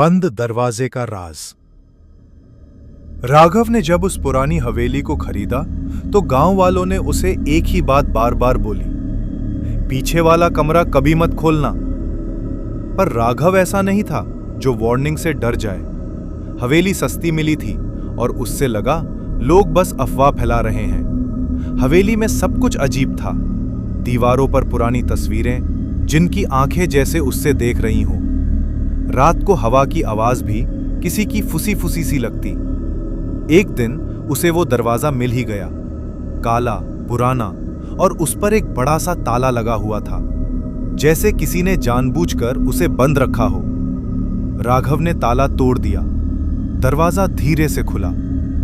बंद दरवाजे का राज। राघव ने जब उस पुरानी हवेली को खरीदा तो गांव वालों ने उसे एक ही बात बार बार बोली, पीछे वाला कमरा कभी मत खोलना। पर राघव ऐसा नहीं था जो वार्निंग से डर जाए। हवेली सस्ती मिली थी और उससे लगा लोग बस अफवाह फैला रहे हैं। हवेली में सब कुछ अजीब था। दीवारों पर पुरानी तस्वीरें जिनकी आंखें जैसे उससे देख रही हों। रात को हवा की आवाज भी किसी की फुसी फुसी सी लगती। एक दिन उसे वो दरवाजा मिल ही गया, काला, पुराना, और उस पर एक बड़ा सा ताला लगा हुआ था, जैसे किसी ने जानबूझकर उसे बंद रखा हो। राघव ने ताला तोड़ दिया। दरवाजा धीरे से खुला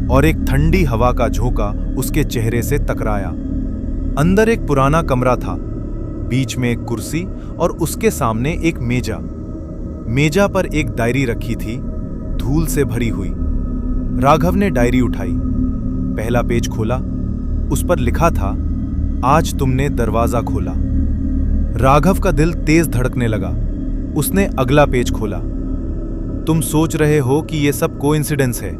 और एक ठंडी हवा का झोंका उसके चेहरे से टकराया। अंदर एक पुराना कमरा था, बीच में एक कुर्सी और उसके सामने एक मेजा। मेजा पर एक डायरी रखी थी, धूल से भरी हुई। राघव ने डायरी उठाई, पहला पेज खोला। उस पर लिखा था, आज तुमने दरवाजा खोला। राघव का दिल तेज धड़कने लगा। उसने अगला पेज खोला। तुम सोच रहे हो कि यह सब कोइंसिडेंस है।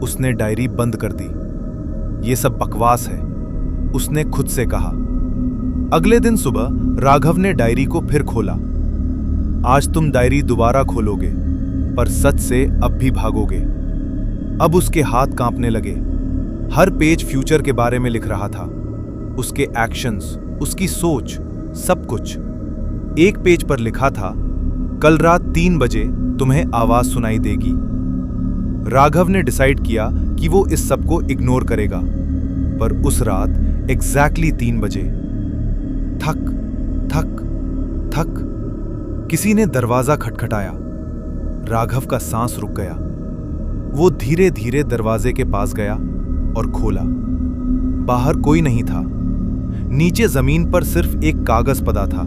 उसने डायरी बंद कर दी। ये सब बकवास है, उसने खुद से कहा। अगले दिन सुबह राघव ने डायरी को फिर खोला। आज तुम डायरी दोबारा खोलोगे, पर सच से अब भी भागोगे। अब उसके हाथ कांपने लगे। हर पेज फ्यूचर के बारे में लिख रहा था, उसके एक्शंस, उसकी सोच, सब कुछ। एक पेज पर लिखा था, कल रात 3 बजे तुम्हें आवाज सुनाई देगी। राघव ने डिसाइड किया कि वो इस सब को इग्नोर करेगा, पर उस रात एग्जैक्टली 3 बजे थक थक थक किसी ने दरवाजा खटखटाया। राघव का सांस रुक गया। वो धीरे धीरे दरवाजे के पास गया और खोला। बाहर कोई नहीं था। नीचे जमीन पर सिर्फ एक कागज पड़ा था।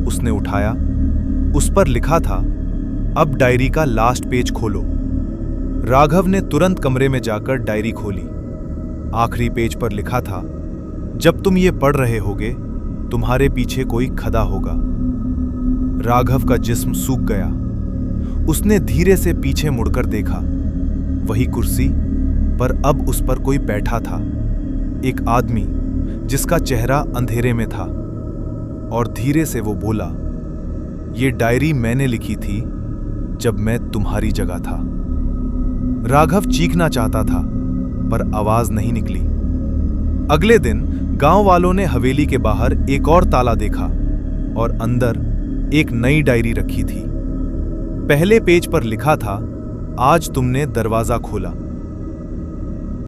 उसने उठाया। उस पर लिखा था, अब डायरी का लास्ट पेज खोलो। राघव ने तुरंत कमरे में जाकर डायरी खोली। आखिरी पेज पर लिखा था, जब तुम ये पढ़ रहे होगे तुम्हारे पीछे कोई खड़ा होगा। राघव का जिस्म सूख गया। उसने धीरे से पीछे मुड़कर देखा। वही कुर्सी, पर अब उस पर कोई बैठा था, एक आदमी जिसका चेहरा अंधेरे में था। और धीरे से वो बोला, ये डायरी मैंने लिखी थी जब मैं तुम्हारी जगह था। राघव चीखना चाहता था, पर आवाज नहीं निकली। अगले दिन गांव वालों ने हवेली के बाहर एक और ताला देखा और अंदर एक नई डायरी रखी थी। पहले पेज पर लिखा था, आज तुमने दरवाजा खोला।